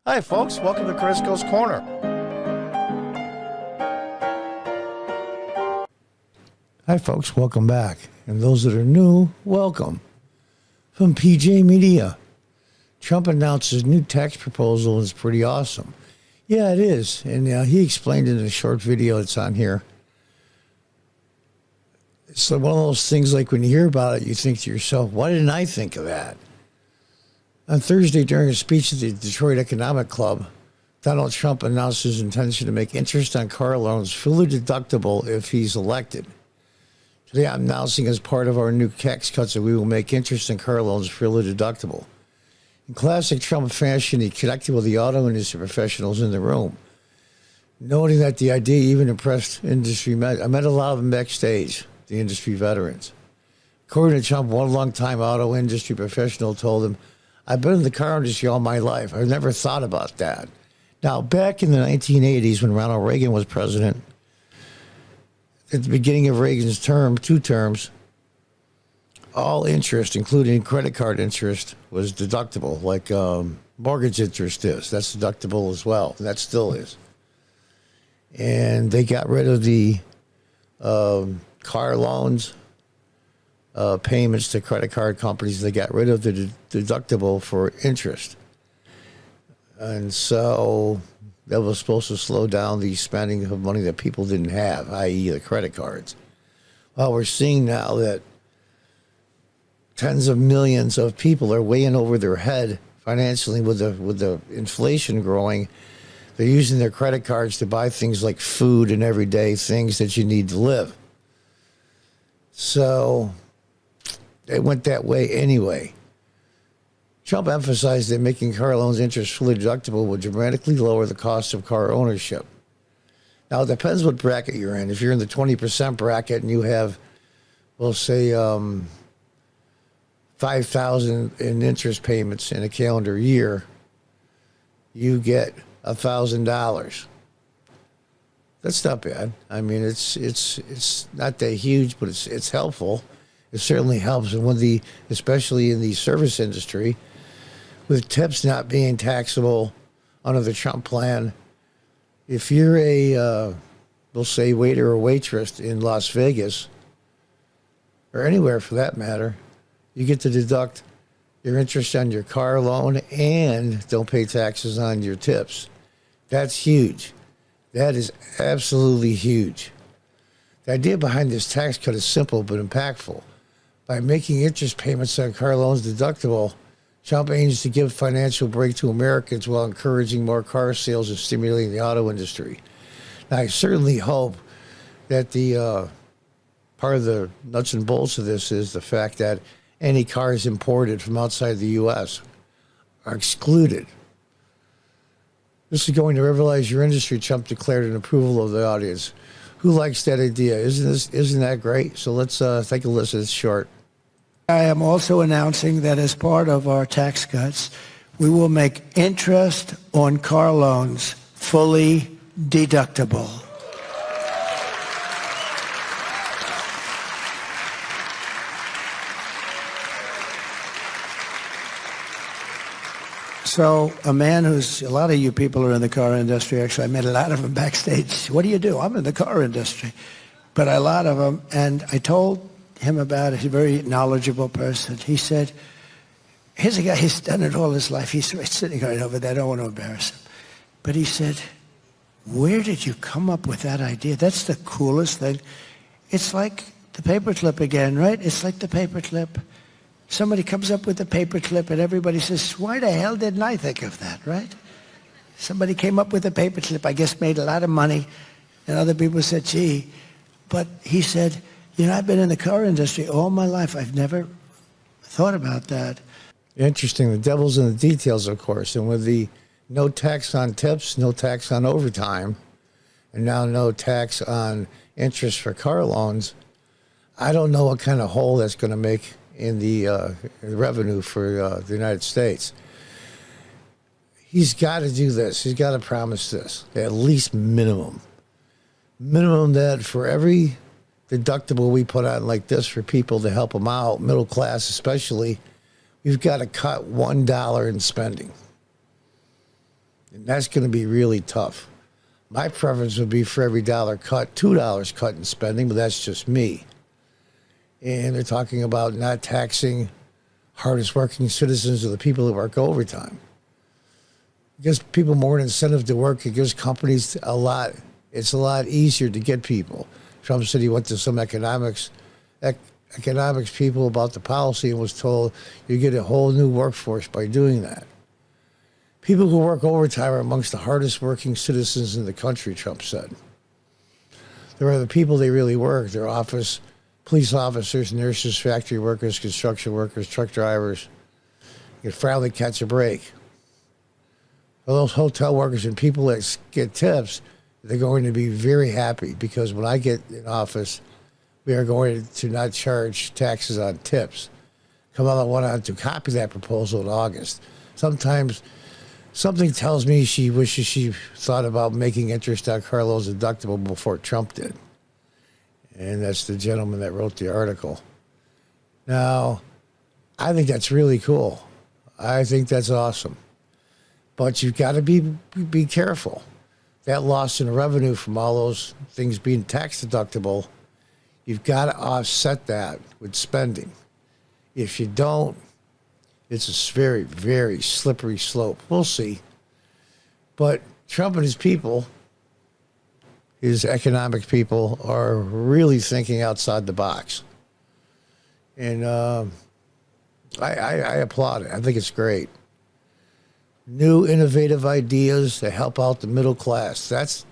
Hi, folks. Welcome to Crisco's Corner. Hi, folks. Welcome back. And those that are new, welcome. From PJ Media. Trump announced his new tax proposal, and it's pretty awesome. Yeah, it is. And he explained in a short video that's on here. It's one of those things like when you hear about it, you think to yourself, why didn't I think of that? On Thursday, during a speech at the Detroit Economic Club, Donald Trump announced his intention to make interest on car loans fully deductible if he's elected. Today, I'm announcing as part of our new tax cuts that we will make interest on car loans fully deductible. In classic Trump fashion, he connected with the auto industry professionals in the room, noting that the idea even impressed industry men. I met a lot of them backstage, the industry veterans. According to Trump, one longtime auto industry professional told him, I've been in the car industry all my life. I've never thought about that. Now, back in the 1980s, when Ronald Reagan was president, at the beginning of Reagan's two terms, all interest, including credit card interest, was deductible, like mortgage interest is. That's deductible as well. And that still is. And they got rid of the car loans, payments to credit card companies. They got rid of the deductible for interest. And so that was supposed to slow down the spending of money that people didn't have, i.e. the credit cards. Well, we're seeing now that tens of millions of people are way in over their head financially with the inflation growing. They're using their credit cards to buy things like food and everyday things that you need to live. So it went that way anyway. Trump emphasized that making car loans interest fully deductible would dramatically lower the cost of car ownership. Now, it depends what bracket you're in. If you're in the 20% bracket and you have, we'll say, $5,000 in interest payments in a calendar year, you get $1,000. That's not bad. I mean, it's not that huge, but it's helpful. It certainly helps, and especially in the service industry, with tips not being taxable under the Trump plan, if you're a, we'll say, waiter or waitress in Las Vegas, or anywhere for that matter, you get to deduct your interest on your car loan and don't pay taxes on your tips. That's huge. That is absolutely huge. The idea behind this tax cut is simple but impactful. By making interest payments on car loans deductible, Trump aims to give financial break to Americans while encouraging more car sales and stimulating the auto industry. Now, I certainly hope that the part of the nuts and bolts of this is the fact that any cars imported from outside the U.S. are excluded. This is going to revitalize your industry, Trump declared in approval of the audience. Who likes that idea? Isn't that great? So let's take a listen. It's short. I am also announcing that as part of our tax cuts, we will make interest on car loans fully deductible. So a man a lot of you people are in the car industry. Actually, I met a lot of them backstage. What do you do? I'm in the car industry. But a lot of them, and I told him about it. He's a very knowledgeable person. He said, here's a guy, he's done it all his life. He's sitting right over there. I don't want to embarrass him. But he said, where did you come up with that idea? That's the coolest thing. It's like the paperclip again, right? It's like the paperclip. Somebody comes up with a paperclip and everybody says, why the hell didn't I think of that, right? Somebody came up with a paperclip, I guess made a lot of money, and other people said, gee. But he said, I've been in the car industry all my life. I've never thought about that. Interesting. The devil's in the details, of course. And with the no tax on tips, no tax on overtime, and now no tax on interest for car loans, I don't know what kind of hole that's going to make in the revenue for the United States. He's got to do this. He's got to promise this, at least minimum. Minimum that for every deductible we put on like this for people to help them out, middle class especially, we've got to cut $1 in spending. And that's going to be really tough. My preference would be for every dollar cut, $2 cut in spending, but that's just me. And they're talking about not taxing hardest working citizens or the people that work overtime. It gives people more incentive to work. It gives companies it's a lot easier to get people. Trump said he went to some economics people about the policy and was told you get a whole new workforce by doing that. People who work overtime are amongst the hardest working citizens in the country, Trump said. There are the people they really work. They're police officers, nurses, factory workers, construction workers, truck drivers. You can finally catch a break. For those hotel workers and people that get tips, they're going to be very happy because when I get in office, we are going to not charge taxes on tips. Kamala went on to copy that proposal in August. Sometimes something tells me she wishes she thought about making interest on car loans deductible before Trump did. And that's the gentleman that wrote the article. Now, I think that's really cool. I think that's awesome. But you've got to be careful. That loss in revenue from all those things being tax deductible, you've got to offset that with spending. If you don't, it's a very, very slippery slope. We'll see. But Trump and his people, his economic people, are really thinking outside the box. And I applaud it. I think it's great. New innovative ideas to help out the middle class. That's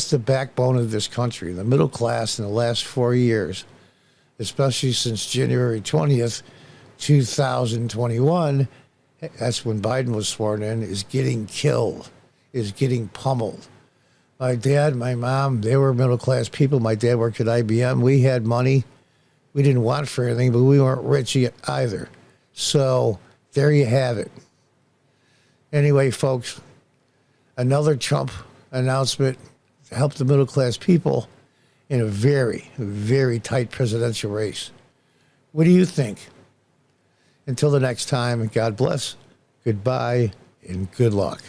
the backbone of this country. The middle class in the last 4 years, especially since January 20th, 2021, that's when Biden was sworn in, is getting killed, is getting pummeled. My dad, my mom, they were middle class people. My dad worked at IBM. We had money. We didn't want for anything, but we weren't rich either. So there you have it. Anyway, folks, another Trump announcement to help the middle class people in a very, very tight presidential race. What do you think? Until the next time, God bless, goodbye, and good luck.